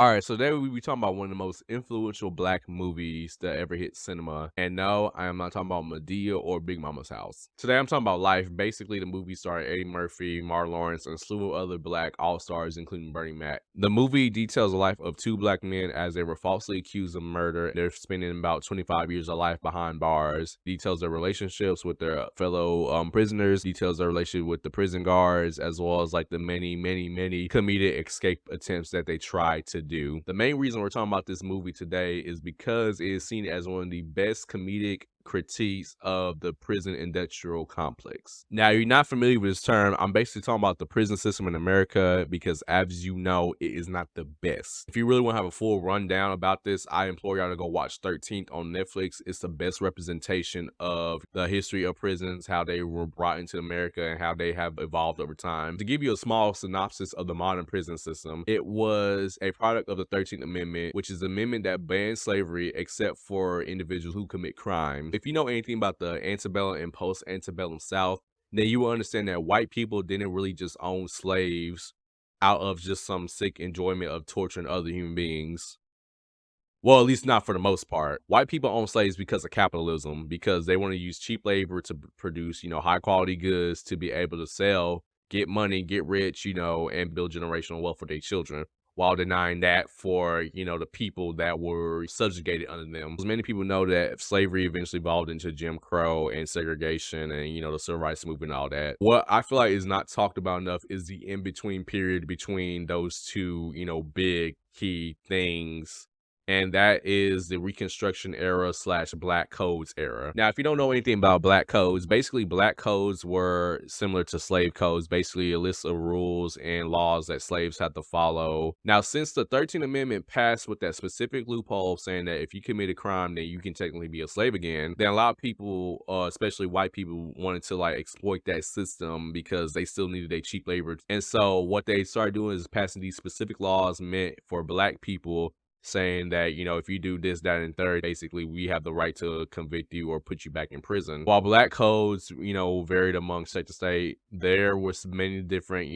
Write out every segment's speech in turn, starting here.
Alright, so today we be talking about one of the most influential black movies that ever hit cinema. And no, I am not talking about Madea or Big Mama's House. Today I'm talking about Life. Basically, the movie starred Eddie Murphy, Martin Lawrence, and a slew of other black all-stars, including Bernie Mac. The movie details the life of two black men as they were falsely accused of murder. They're spending about 25 years of life behind bars. Details their relationships with their fellow prisoners. Details their relationship with the prison guards, as well as like the many comedic escape attempts that they tried to do. The main reason we're talking about this movie today is because it is seen as one of the best comedic critiques of the prison industrial complex. Now, you're not familiar with this term. I'm basically talking about the prison system in America because, as you know, it is not the best. If you really want to have a full rundown about this, I implore y'all to go watch 13th on Netflix. It's the best representation of the history of prisons, how they were brought into America, and how they have evolved over time. To give you a small synopsis of the modern prison system, it was a product of the 13th Amendment, which is the amendment that bans slavery except for individuals who commit crime. If you know anything about the antebellum and post-antebellum South, then you will understand that white people didn't really just own slaves out of just some sick enjoyment of torturing other human beings. Well, at least not for the most part. White people own slaves because of capitalism, because they want to use cheap labor to produce, high quality goods to be able to sell, get money, get rich, and build generational wealth for their children, while denying that for, the people that were subjugated under them. As many people know that slavery eventually evolved into Jim Crow and segregation and, the civil rights movement and all that. What I feel like is not talked about enough is the in-between period between those two, big key things, and that is the Reconstruction era / Black Codes era. Now, if you don't know anything about Black Codes, basically Black Codes were similar to slave codes, basically a list of rules and laws that slaves had to follow. Now, since the 13th Amendment passed with that specific loophole saying that if you commit a crime, then you can technically be a slave again, then a lot of people, especially white people, wanted to exploit that system because they still needed their cheap labor. And so what they started doing is passing these specific laws meant for Black people, saying that, if you do this, that, and third, basically, we have the right to convict you or put you back in prison. While Black codes, varied among state to state, there was many different,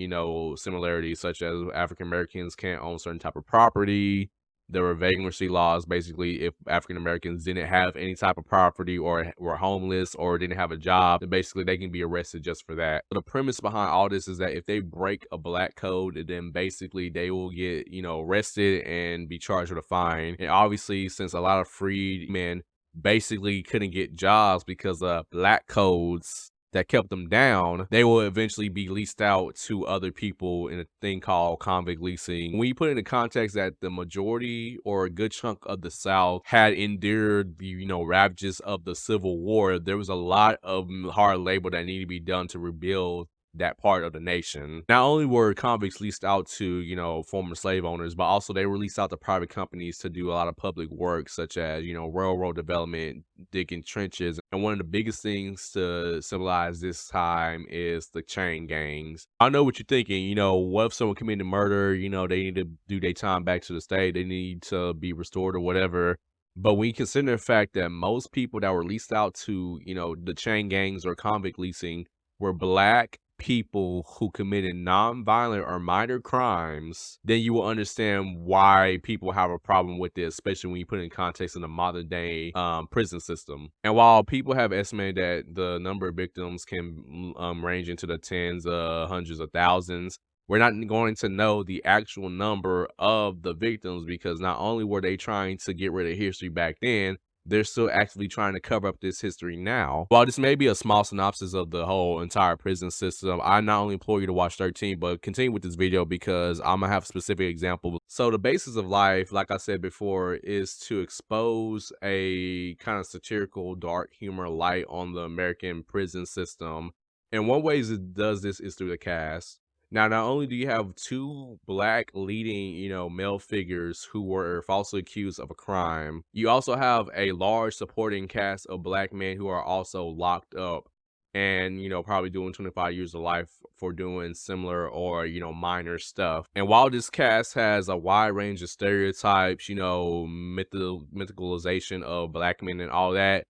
similarities, such as African Americans can't own certain type of property. There were vagrancy laws. Basically, if African Americans didn't have any type of property or were homeless or didn't have a job, then basically they can be arrested just for that. The premise behind all this is that if they break a black code, then basically they will get, arrested and be charged with a fine. And obviously, since a lot of freed men basically couldn't get jobs because of black codes that kept them down, they will eventually be leased out to other people in a thing called convict leasing. When you put it in the context that the majority or a good chunk of the South had endured the, ravages of the Civil War, there was a lot of hard labor that needed to be done to rebuild that part of the nation. Not only were convicts leased out to, former slave owners, but also they were leased out to private companies to do a lot of public work, such as, railroad development, digging trenches. And one of the biggest things to symbolize this time is the chain gangs. I know what you're thinking, what if someone committed murder, they need to do their time back to the state, they need to be restored or whatever. But when you consider the fact that most people that were leased out to, the chain gangs or convict leasing were black people who committed non-violent or minor crimes, then you will understand why people have a problem with this, especially when you put it in context in the modern day prison system. And while people have estimated that the number of victims can range into the tens of hundreds of thousands, we're not going to know the actual number of the victims because not only were they trying to get rid of history back then, they're still actively trying to cover up this history now. While this may be a small synopsis of the whole entire prison system, I not only implore you to watch 13, but continue with this video because I'm gonna have specific examples. So the basis of Life, like I said before, is to expose a kind of satirical, dark humor light on the American prison system. And one way it does this is through the cast. Now, not only do you have two black leading, male figures who were falsely accused of a crime, you also have a large supporting cast of black men who are also locked up and, probably doing 25 years of life for doing similar or, minor stuff. And while this cast has a wide range of stereotypes, mythicalization of black men and all that,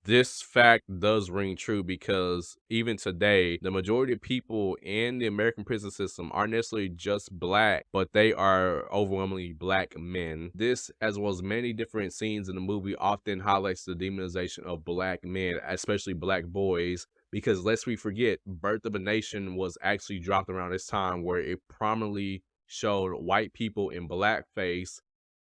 This fact does ring true because even today, the majority of people in the American prison system aren't necessarily just black, but they are overwhelmingly black men. This, as well as many different scenes in the movie, often highlights the demonization of black men, especially black boys. Because lest we forget, Birth of a Nation was actually dropped around this time where it prominently showed white people in blackface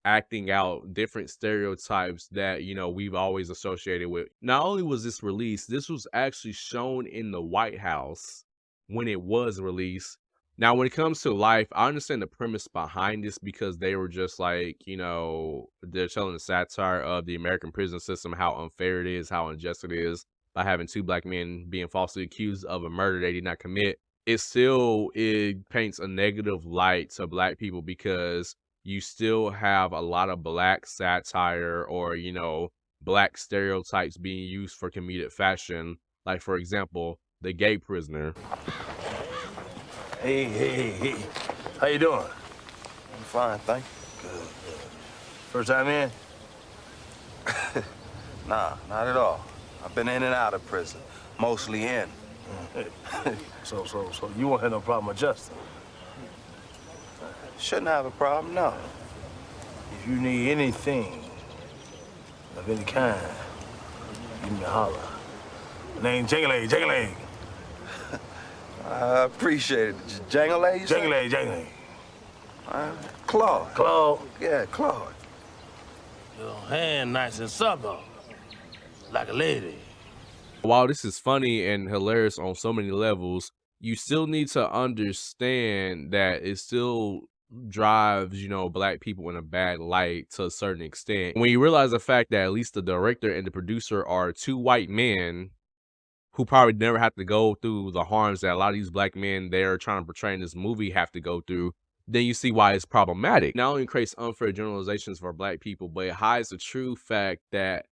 acting out different stereotypes that, we've always associated with. Not only was this released, this was actually shown in the White House when it was released. Now, when it comes to life, I understand the premise behind this because they were just like, they're telling the satire of the American prison system, how unfair it is, how unjust it is by having two black men being falsely accused of a murder they did not commit. It paints a negative light to black people because you still have a lot of black satire or, black stereotypes being used for comedic fashion. Like, for example, the gay prisoner. Hey. How you doing? I'm fine, thank you. Good. First time in? Nah, not at all. I've been in and out of prison, mostly in. So you won't have no problem adjusting? Shouldn't have a problem, no. If you need anything of any kind, give me a holler. My name's Jangle-Leg. I appreciate it. Jangle-Leg, you say? Jangle-Leg. Claude. Claude. Yeah, Claude. Your hand nice and supple, like a lady. While this is funny and hilarious on so many levels, you still need to understand that it still drives, black people in a bad light to a certain extent. When you realize the fact that at least the director and the producer are two white men who probably never have to go through the harms that a lot of these black men they're trying to portray in this movie have to go through, then you see why it's problematic. Not only creates unfair generalizations for black people, but it hides the true fact that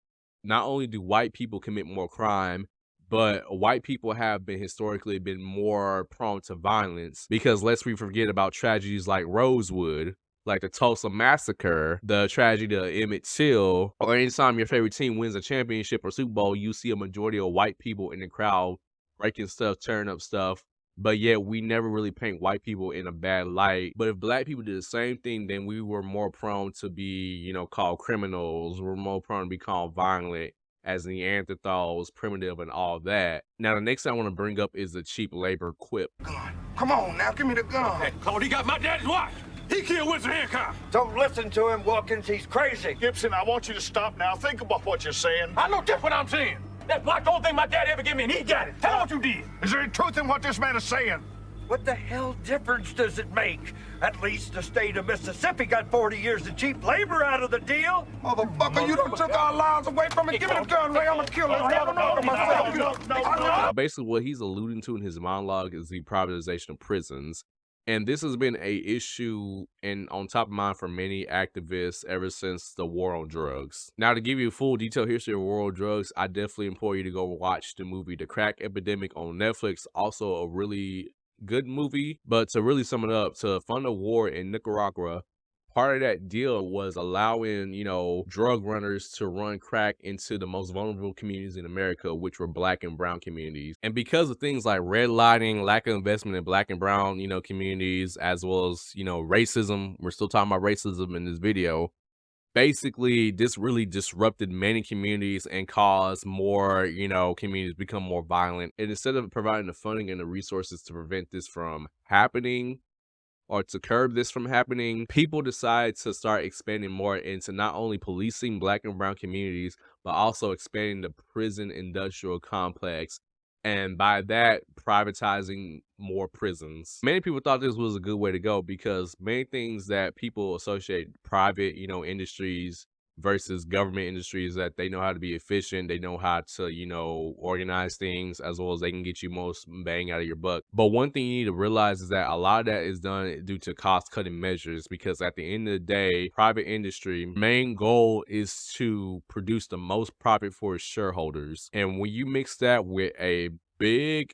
not only do white people commit more crime, but white people have historically been more prone to violence because lest we forget about tragedies like Rosewood, like the Tulsa Massacre, the tragedy of Emmett Till, or anytime your favorite team wins a championship or Super Bowl, you see a majority of white people in the crowd breaking stuff, tearing up stuff. But yet we never really paint white people in a bad light. But if black people did the same thing, then we were more prone to be, called criminals. We're more prone to be called violent as Neanderthals, primitive, and all that. Now, the next thing I want to bring up is the cheap labor quip. Gun. Come on now, give me the gun. Hey, Claude, he got my daddy's watch. He killed Winston Hancock. Don't listen to him, Wilkins. He's crazy. Gibson, I want you to stop now. Think about what you're saying. I know just what I'm saying. That watch, the only thing my dad ever gave me, and he got it. Tell him what you did. Is there any truth in what this man is saying? What the hell difference does it make? At least the state of Mississippi got 40 years of cheap labor out of the deal. Motherfucker, you done took our lives away from me. Give me the gun, Ray. I'm gonna kill him. Now, basically, what he's alluding to in his monologue is the privatization of prisons. And this has been a issue and on top of mind for many activists ever since the war on drugs. Now, to give you a full detailed history of war on drugs, I definitely implore you to go watch the movie The Crack Epidemic on Netflix. Also a really good movie. But to really sum it up, to fund a war in Nicaragua, part of that deal was allowing, drug runners to run crack into the most vulnerable communities in America, which were black and brown communities. And because of things like redlining, lack of investment in black and brown, communities, as well as, racism, we're still talking about racism in this video. Basically, this really disrupted many communities and caused more, communities become more violent. And instead of providing the funding and the resources to prevent this from happening, or to curb this from happening, people decide to start expanding more into not only policing black and brown communities, but also expanding the prison industrial complex. And by that, privatizing more prisons. Many people thought this was a good way to go because many things that people associate private, industries versus government industries that they know how to be efficient. They know how to, organize things as well as they can get you most bang out of your buck. But one thing you need to realize is that a lot of that is done due to cost cutting measures because at the end of the day, private industry main goal is to produce the most profit for its shareholders. And when you mix that with a big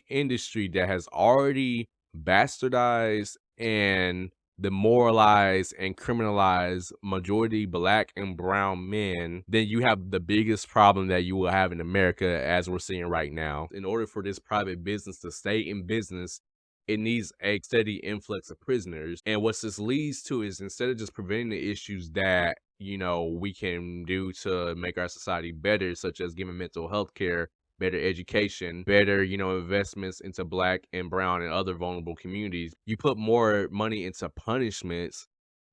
industry that has already bastardized and demoralize and criminalize majority black and brown men, then you have the biggest problem that you will have in America as we're seeing right now. In order for this private business to stay in business, it needs a steady influx of prisoners. And what this leads to is, instead of just preventing the issues that, we can do to make our society better, such as giving mental health care, better education, better, investments into black and brown and other vulnerable communities, you put more money into punishments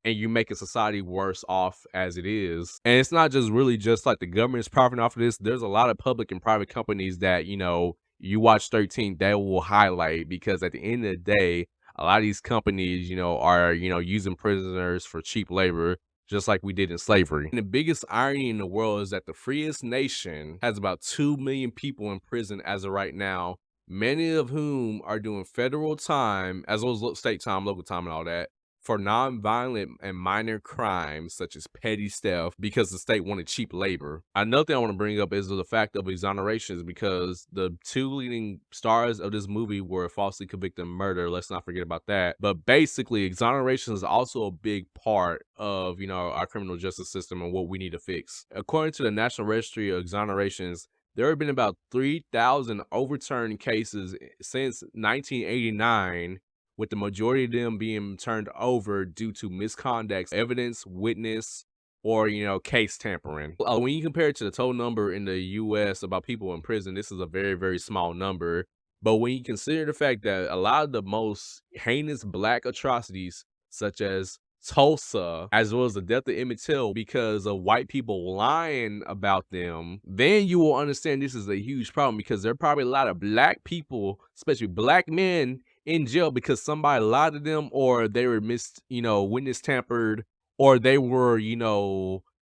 and you make a society worse off as it is. And it's not just really just like the government's profiting off of this. There's a lot of public and private companies that, you watch 13, they will highlight, because at the end of the day, a lot of these companies, are, using prisoners for cheap labor, just like we did in slavery. And the biggest irony in the world is that the freest nation has about 2 million people in prison as of right now, many of whom are doing federal time, as well as state time, local time, and all that, for non-violent and minor crimes such as petty theft, because the state wanted cheap labor. Another thing I want to bring up is the fact of exonerations, because the 2 leading stars of this movie were falsely convicted of murder. Let's not forget about that. But basically, exoneration is also a big part of, our criminal justice system and what we need to fix. According to the National Registry of Exonerations, there have been about 3,000 overturned cases since 1989, with the majority of them being turned over due to misconduct, evidence, witness, or, case tampering. When you compare it to the total number in the U.S. about people in prison, this is a very, very small number. But when you consider the fact that a lot of the most heinous black atrocities, such as Tulsa, as well as the death of Emmett Till, because of white people lying about them, then you will understand this is a huge problem, because there are probably a lot of black people, especially black men, in jail because somebody lied to them, or they were witness tampered, or they were,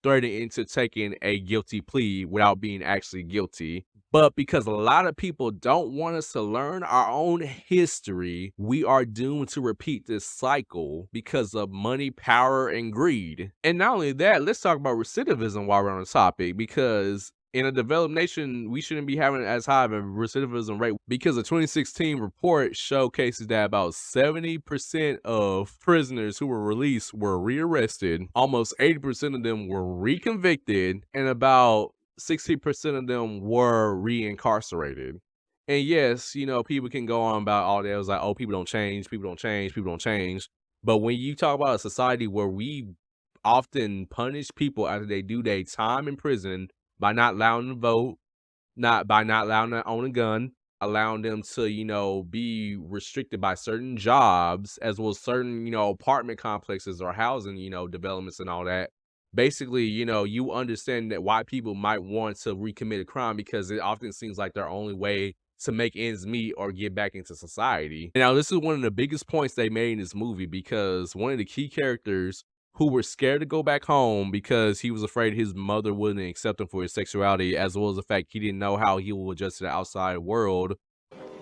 threatened into taking a guilty plea without being actually guilty. But because a lot of people don't want us to learn our own history, we are doomed to repeat this cycle because of money, power, and greed. And not only that, let's talk about recidivism while we're on the topic, because in a developed nation, we shouldn't be having as high of a recidivism rate, because a 2016 report showcases that about 70% of prisoners who were released were rearrested, almost 80% of them were reconvicted, and about 60% of them were reincarcerated. And yes, people can go on about all that. It was like, oh, people don't change, people don't change, people don't change. But when you talk about a society where we often punish people after they do their time in prison by not allowing them to vote, not allowing them to own a gun, allowing them to, be restricted by certain jobs, as well as certain, apartment complexes or housing, developments and all that. Basically, you understand that why people might want to recommit a crime, because it often seems like their only way to make ends meet or get back into society. Now, this is one of the biggest points they made in this movie, because one of the key characters who were scared to go back home because he was afraid his mother wouldn't accept him for his sexuality, as well as the fact he didn't know how he will adjust to the outside world.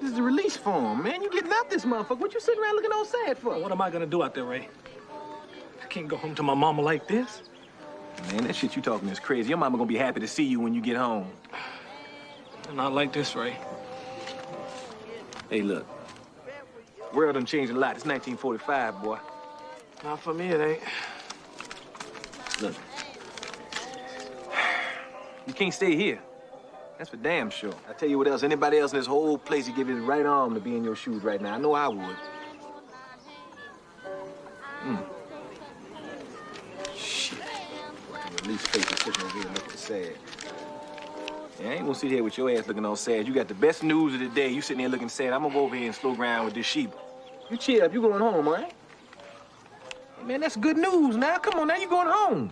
This is a release form, man. You getting out this motherfucker. What you sitting around looking all sad for? What am I gonna do out there, Ray? I can't go home to my mama like this. Man, that shit you talking is crazy. Your mama gonna be happy to see you when you get home. Not like this, Ray. Hey, look. World done changed a lot. It's 1945, boy. Not for me, it ain't. Look. You can't stay here. That's for damn sure. I tell you what else, anybody else in this whole place would give his right arm to be in your shoes right now. I know I would. Shit. Fucking release paper sitting over here looking sad. Yeah, I ain't gonna sit here with your ass looking all sad. You got the best news of the day. You sitting there looking sad. I'm gonna go over here and slow ground with this sheep. You cheer up. You going home, right? Hey, man, that's good news now. Come on now, you going home.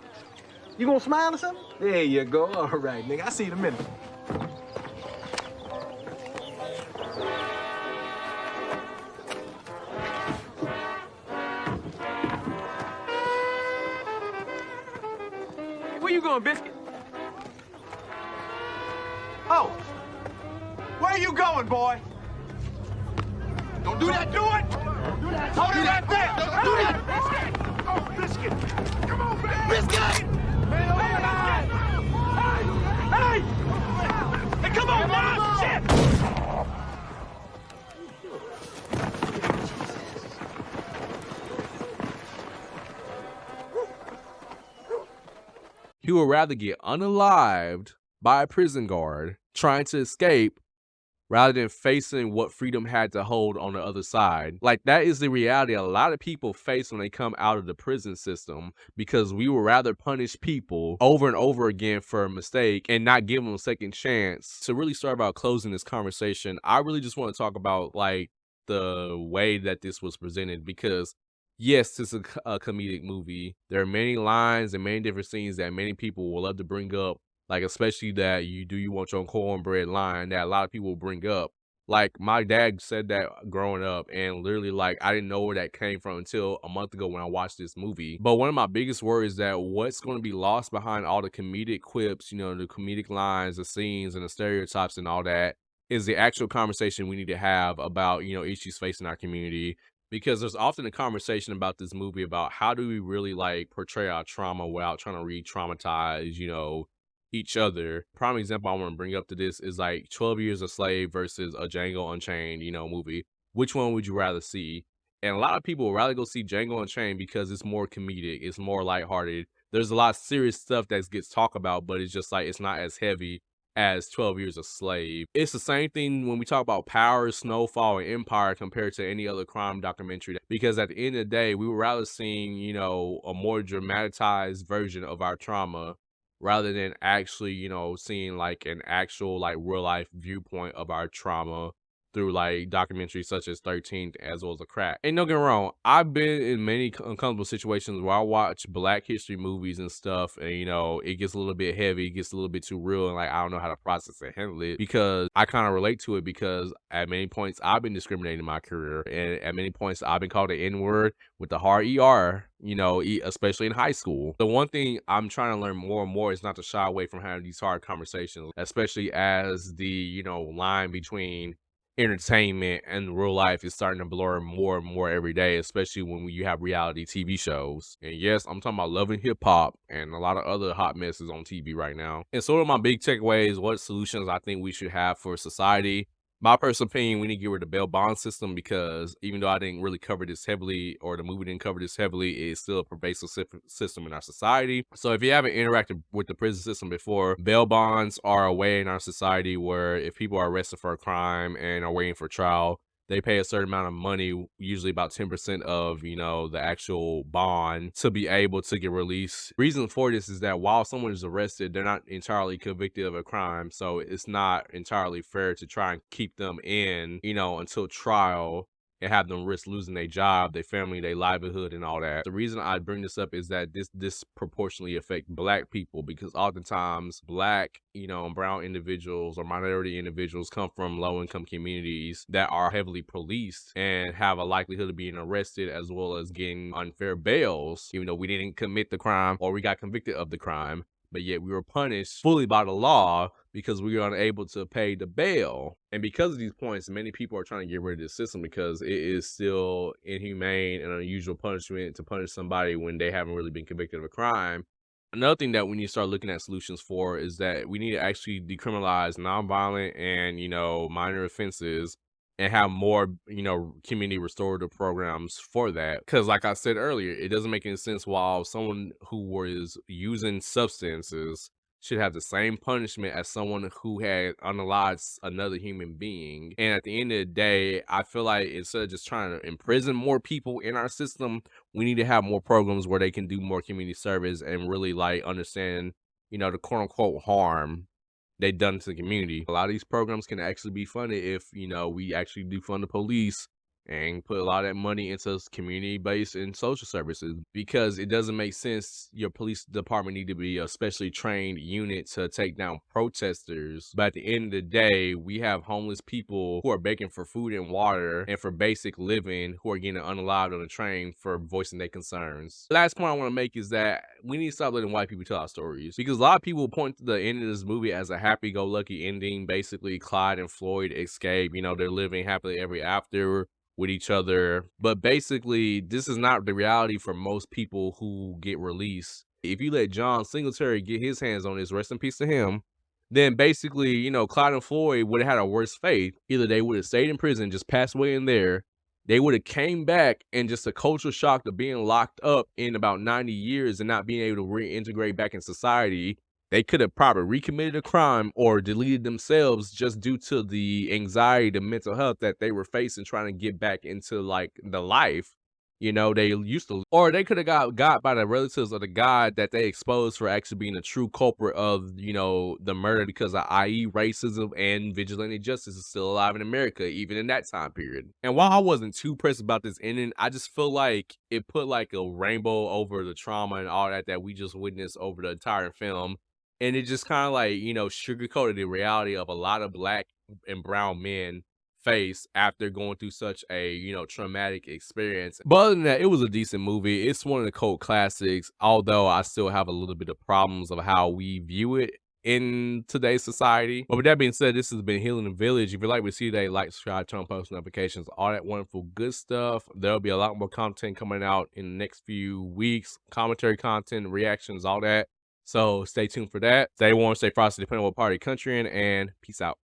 You gonna smile or something? There you go. All right, nigga. I'll see you in a minute. Where you going, Biscuit? Oh! Where are you going, boy? Don't do that! Do it! Don't do that! Hold it right there! Don't do that! Biscuit! Oh, Biscuit! Come on, man! Biscuit! Hey! Hey, come on, man! Shit! He would rather get unalived by a prison guard trying to escape rather than facing what freedom had to hold on the other side. Like, that is the reality a lot of people face when they come out of the prison system, because we would rather punish people over and over again for a mistake and not give them a second chance. To really start about closing this conversation, I really just want to talk about like the way that this was presented, because yes, it's a comedic movie. There are many lines and many different scenes that many people will love to bring up, like especially that you want your cornbread line that a lot of people will bring up. Like my dad said that growing up, and literally like I didn't know where that came from until a month ago when I watched this movie. But one of my biggest worries is that what's going to be lost behind all the comedic quips, the comedic lines, the scenes, and the stereotypes and all that is the actual conversation we need to have about, issues facing our community. Because there's often a conversation about this movie about how do we really like portray our trauma without trying to re-traumatize, each other. Prime example I want to bring up to this is like 12 Years a Slave versus a Django Unchained, movie. Which one would you rather see? And a lot of people would rather go see Django Unchained because it's more comedic, it's more lighthearted. There's a lot of serious stuff that gets talked about, but it's just like it's not as heavy as 12 Years a Slave. It's the same thing when we talk about Power, Snowfall, and Empire compared to any other crime documentary. Because at the end of the day, we would rather see, a more dramatized version of our trauma rather than actually, seeing like an actual like real life viewpoint of our trauma through like documentaries such as 13th as well as A Crack. And don't get me wrong, I've been in many uncomfortable situations where I watch Black history movies and stuff, and it gets a little bit heavy, it gets a little bit too real, and like I don't know how to process and handle it, because I kind of relate to it, because at many points I've been discriminated in my career, and at many points I've been called an N-word with the hard ER, especially in high school. The one thing I'm trying to learn more and more is not to shy away from having these hard conversations, especially as the line between entertainment and real life is starting to blur more and more every day, especially when you have reality TV shows. And yes, I'm talking about Love and Hip Hop and a lot of other hot messes on TV right now. And sort of my big takeaways, what solutions I think we should have for society. My personal opinion, we need to get rid of the bail bond system, because even though I didn't really cover this heavily, or the movie didn't cover this heavily, it's still a pervasive system in our society. So if you haven't interacted with the prison system before, bail bonds are a way in our society where if people are arrested for a crime and are waiting for trial, they pay a certain amount of money, usually about 10% of, the actual bond, to be able to get released. Reason for this is that while someone is arrested, they're not entirely convicted of a crime. So it's not entirely fair to try and keep them in, until trial, and have them risk losing their job, their family, their livelihood, and all that. The reason I bring this up is that this disproportionately affect Black people, because oftentimes Black, and brown individuals or minority individuals come from low-income communities that are heavily policed and have a likelihood of being arrested as well as getting unfair bails, even though we didn't commit the crime or we got convicted of the crime, but yet we were punished fully by the law because we were unable to pay the bail. And because of these points, many people are trying to get rid of this system because it is still inhumane and unusual punishment to punish somebody when they haven't really been convicted of a crime. Another thing that we need to start looking at solutions for is that we need to actually decriminalize nonviolent and, minor offenses, and have more, community restorative programs for that. Because like I said earlier, it doesn't make any sense while someone who was using substances should have the same punishment as someone who had unalived another human being. And at the end of the day, I feel like instead of just trying to imprison more people in our system, we need to have more programs where they can do more community service and really like understand, the quote unquote harm they done to the community. A lot of these programs can actually be funded if, we actually do fund the police and put a lot of that money into community-based and social services, because it doesn't make sense your police department need to be a specially trained unit to take down protesters. But at the end of the day, we have homeless people who are begging for food and water and for basic living, who are getting unalived on the train for voicing their concerns. The last point I want to make is that we need to stop letting white people tell our stories, because a lot of people point to the end of this movie as a happy-go-lucky ending. Basically, Clyde and Floyd escape, they're living happily ever after with each other. But basically, this is not the reality for most people who get released. If you let John Singletary get his hands on this, rest in peace to him, then basically, Clyde and Floyd would have had a worse fate. Either they would have stayed in prison, just passed away in there, they would have came back, and just a cultural shock of being locked up in about 90 years and not being able to reintegrate back in society. They could have probably recommitted a crime or deleted themselves just due to the anxiety, the mental health that they were facing trying to get back into like the life, they used to, or they could have got by the relatives of the guy that they exposed for actually being a true culprit of, the murder because of i.e. racism and vigilante justice is still alive in America, even in that time period. And while I wasn't too pressed about this ending, I just feel like it put like a rainbow over the trauma and all that we just witnessed over the entire film. And it just kind of like, sugarcoated the reality of a lot of black and brown men face after going through such a, traumatic experience. But other than that, it was a decent movie. It's one of the cult classics, although I still have a little bit of problems of how we view it in today's society. But with that being said, this has been Healing the Village. If you like what you see today, like, subscribe, turn on post notifications, all that wonderful good stuff. There'll be a lot more content coming out in the next few weeks, commentary content, reactions, all that. So stay tuned for that. Stay warm, stay frosty, depending on what part of the country you're in, and peace out.